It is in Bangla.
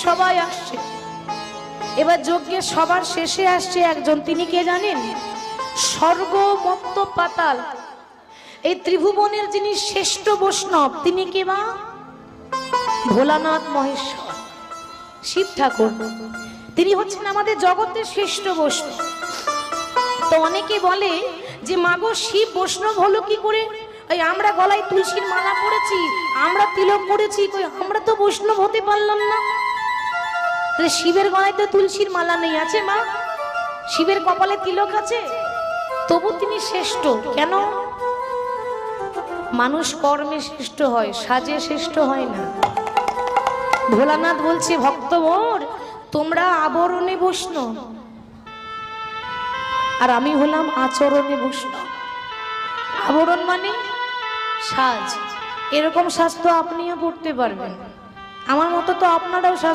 সবাই আসছে। এবার যজ্ঞের সবার শেষে আসছে একজন, তিনি কে জানেন? স্বর্গ মর্ত্য পাতাল এই ত্রিভুবনের যিনি শ্রেষ্ঠ বৈষ্ণব, তিনি কে মা? ভোলানাথ মহেশ্বর, শিব ঠাকুর। তিনি হচ্ছেন আমাদের জগতের শ্রেষ্ঠ বৈষ্ণব। তো অনেকে বলে যে মাগো শিব বৈষ্ণব হলো কি করে? ওই আমরা গলায় তুলসীর মালা পরেছি, আমরা তিলক করেছি, কই আমরা তো বৈষ্ণব হতে পারলাম না। শিবের গলায় তো তুলসীর মালা নেই, আছে মা? শিবের কপালে তিলক আছে, তবু তিনি শ্রেষ্ঠ কেন? মানুষ কর্মে শ্রেষ্ঠ হয়, সাজে শ্রেষ্ঠ হয় না। ভোলানাথ বলছে, ভক্ত মোর, তোমরা আবরণে বৈষ্ণব, আর আমি হলাম আচরণে বৈষ্ণব। আবরণ মানে সাজ, এরকম সাজ তো আপনিও পড়তে পারবেন, আমার মতো তো আপনারাও সাজ